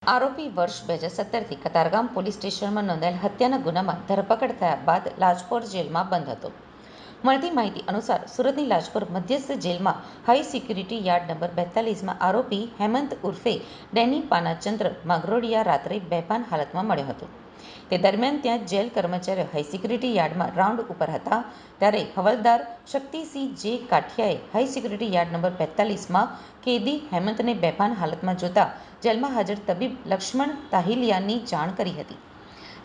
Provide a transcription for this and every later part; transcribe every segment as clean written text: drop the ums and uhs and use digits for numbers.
આરોપી વર્ષ 2017થી કતારગામ પોલીસ સ્ટેશનમાં નોંધાયેલ હત્યાના ગુનામાં ધરપકડ થયા બાદ લાજપોર જેલમાં બંધ હતો. મળતી માહિતી અનુસાર સુરતની લાજપોર મધ્યસ્થ જેલમાં હાઈ સિક્યુરિટી યાર્ડ નંબર 42માં આરોપી હેમંત ઉર્ફે ડેની પાનાચંદ્ર માગરોડિયા રાત્રે બેભાન હાલતમાં મળ્યો હતો. તે દરમિયાન ત્યાં જેલ કર્મચારીઓ હાઈ સિક્યુરિટી યાર્ડમાં રાઉન્ડ ઉપર હતા ત્યારે હવાલદાર શક્તિસિંહ જે કાઠિયાએ હાઈ સિક્યુરિટી યાર્ડ નંબર 42માં કેદી હેમંતને બેભાન હાલતમાં જોતા જેલમાં હાજર તબીબ લક્ષ્મણ તાહિલિયાની જાણ કરી હતી,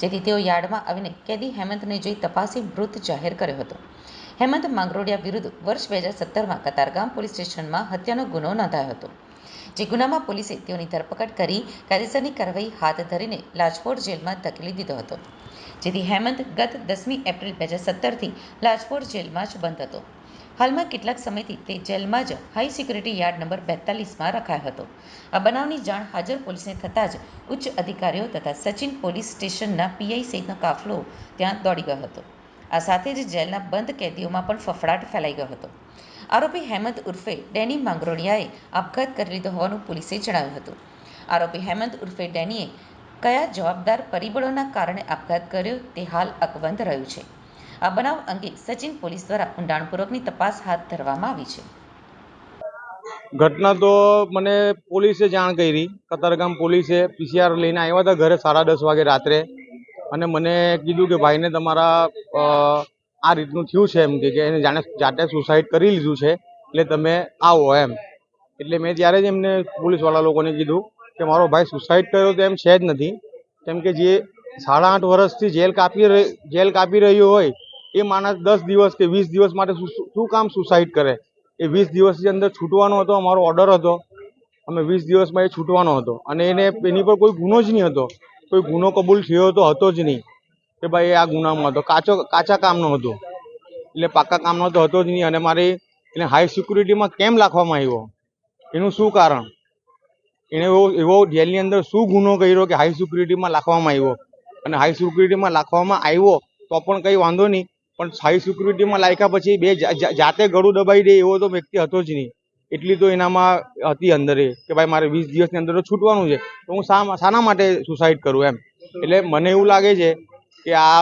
જેથી તેઓ યાર્ડમાં આવીને કેદી હેમંતને જોઈ તપાસી મૃત જાહેર કર્યો હતો. હેમંત માંગરોડિયા વિરુદ્ધ વર્ષ 2017માં કતારગામ પોલીસ સ્ટેશનમાં હત્યાનો ગુનો નોંધાયો હતો, જે ગુનામાં પોલીસે તેઓની ધરપકડ કરી કાયદેસરની કાર્યવાહી હાથ ધરીને લાજપોર જેલમાં ધકેલી દીધો હતો, જેથી હેમંત ગત 10મી એપ્રિલ 2017થી લાજપોર જેલમાં જ બંધ હતો. હાલમાં કેટલાક સમયથી તે જેલમાં જ હાઈ સિક્યુરિટી યાર્ડ નંબર 42માં રખાયો હતો. આ બનાવની જાણ હાજર પોલીસને થતાં જ ઉચ્ચ અધિકારીઓ તથા સચિન પોલીસ સ્ટેશનના પીઆઈ સહિતનો કાફલો ત્યાં દોડી ગયો હતો. આ સાથે જ જેલના બંધ કેદીઓમાં પણ ફફડાટ ફેલાઈ ગયો હતો. આરોપી હેમંત ઉર્ફે ડેની માંગરોડિયાએ આપઘાત કરી લીધો હોવાનું પોલીસે જણાવ્યું હતું. આરોપી હેમંત ઉર્ફે ડેનીએ કયા જવાબદાર પરિબળોના કારણે આપઘાત કર્યો તે હાલ અકબંધ રહ્યું છે. આ બનાવ અંગે સચિન પોલીસ દ્વારા ઊંડાણપૂર્વકની તપાસ હાથ ધરવામાં આવી છે. ઘટના તો મને પોલીસે જાણ કરી. કતારગામ પોલીસે પીસીઆર લઈને આવ્યા હતા ઘરે 10:30 વાગે રાત્રે, અને મને કીધું કે ભાઈને તમારા આ રીતનું થયું છે, એમ કે એને જાતે સુસાઇડ કરી લીધું છે, એટલે તમે આવો એમ. એટલે મેં ત્યારે જ એમને પોલીસવાળા લોકોને કીધું કે મારો ભાઈ સુસાઇડ કર્યો તો એમ છે જ નથી, કેમ કે જે 8.5 વર્ષથી જેલ કાપી રહ્યો હોય એ માણસ 10 દિવસ કે 20 દિવસ માટે શું કામ સુસાઇડ કરે? એ 20 દિવસની અંદર છૂટવાનો હતો, અમારો ઓર્ડર હતો, અમે 20 દિવસમાં એ છૂટવાનો હતો, અને એની પર કોઈ ગુનો જ નહીં હતો. કોઈ ગુનો કબૂલ થયો તો હતો જ નહીં કે ભાઈ આ ગુનામાં હતો. કાચા કામનો હતો, એટલે પાકા કામનો તો હતો જ નહીં. અને મારે એને હાઈ સિક્યુરિટીમાં કેમ રાખવામાં આવ્યો, એનું શું કારણ? એને એવો જેલની અંદર શું ગુનો કર્યો કે હાઈ સિક્યુરિટીમાં રાખવામાં આવ્યો? અને હાઈ સિક્યુરિટીમાં રાખવામાં આવ્યો તો પણ કંઈ વાંધો નહીં, પણ હાઈ સિક્યુરિટીમાં રાખ્યા પછી બે જાતે ગળું દબાઈ દે એવો તો વ્યક્તિ હતો જ નહીં. એટલી તો એનામાં હતી અંદર કે ભાઈ મારે 20 દિવસની અંદર તો છૂટવાનું છે, તો હું શાના માટે સુસાઇડ કરું એમ. એટલે મને એવું લાગે છે કે આ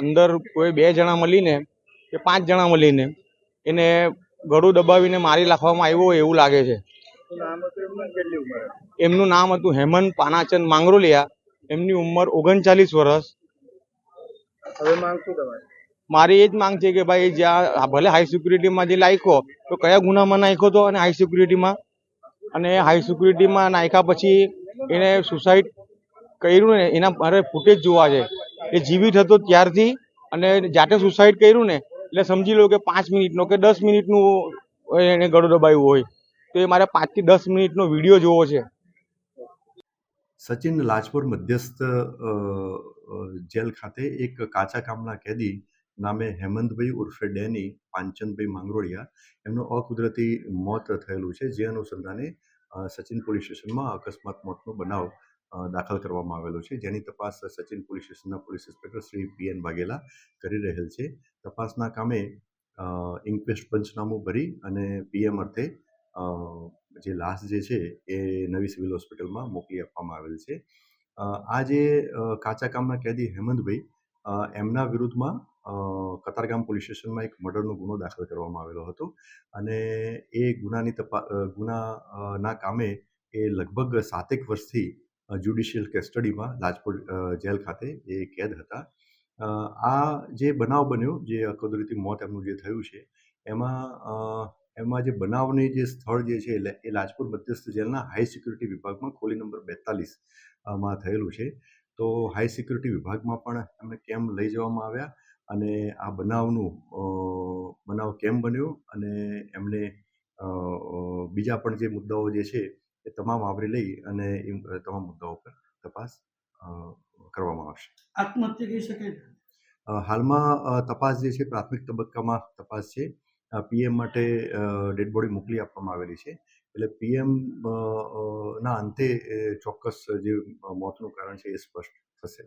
અંદર કોઈ 2 જણા મળીને કે 5 જણા મળીને એને ગળું દબાવીને મારી નાખવામાં આવ્યો હોય એવું લાગે છે. એમનું નામ હતું હેમંત પાનાચંદ માંગરોલિયા. એમની ઉંમર 39 વર્ષ. હવે માંગ શું તમારી? મારી એ જ માંગ છે કે ભાઈ જ્યાં ભલે હાઈ સિક્યુરિટીમાં જે નાખ્યો તો કયા ગુનામાં નાખ્યો હતો, અને હાઈ સિક્યુરિટીમાં નાખ્યા પછી એને સુસાઇડ કર્યું ને એના મારે ફૂટેજ જોવા છે. એ જીવિત હતો ત્યારથી અને જાતે સુસાઇડ કર્યું ને એટલે સમજી લો કે 5 મિનિટનો કે 10 મિનિટનું એને ગળું દબાવ્યું હોય, તો એ મારે 5 થી 10 મિનિટનો વિડીયો જોવો છે. સચિન લાજપોર મધ્યસ્થ જેલ ખાતે એક કાચા કામના કેદી નામે હેમંતભાઈ ઉર્ફે ડેની પાંચનભાઈ માંગરોડિયા એમનું અકુદરતી મોત થયેલું છે, જે અનુસંધાને સચિન પોલીસ સ્ટેશનમાં અકસ્માત મોતનો બનાવ દાખલ કરવામાં આવેલો છે, જેની તપાસ સચિન પોલીસ સ્ટેશનના police inspector Shri P N Vaghela કરી રહેલ છે. તપાસના કામે ઇન્ક્વેસ્ટ પંચનામું ભરી અને પીએમ અર્થે જે લાશ જે છે એ નવી સિવિલ હોસ્પિટલમાં મોકલી આપવામાં આવેલ છે. આ જે કાચા કામના કેદી હેમંતભાઈ એમના વિરુદ્ધમાં કતારગામ પોલીસ સ્ટેશનમાં એક મર્ડરનો ગુનો દાખલ કરવામાં આવેલો હતો, અને એ ગુનાના કામે એ લગભગ 7 વર્ષથી જ્યુડિશિયલ કસ્ટડીમાં લાજપોર જેલ ખાતે એ કેદ હતા. આ જે બનાવ બન્યો, જે અકુદરતી મોત એમનું જે થયું છે, એમાં જે બનાવની જે સ્થળ જે છે એ લાજપોર મધ્યસ્થ જેલના હાઈ સિક્યુરિટી વિભાગમાં ખોલી નંબર 42માં થયેલું છે. તો હાઈ સિક્યુરિટી વિભાગમાં પણ એમને કેમ લઈ જવામાં આવ્યા અને આ બનાવ કેમ બન્યો અને એમને બીજા પણ જે મુદ્દાઓ જે છે એ તમામ આવરી લઈ અને એ તમામ મુદ્દાઓ પર તપાસ કરવામાં આવશે. આત્મહત્યા કહી શકાય? હાલમાં તપાસ જે છે પ્રાથમિક તબક્કામાં તપાસ છે. પીએમ માટે ડેડ બોડી મોકલી આપવામાં આવેલી છે, એટલે પીએમ ના અંતે ચોક્કસ જે મોતનું કારણ છે એ સ્પષ્ટ થશે.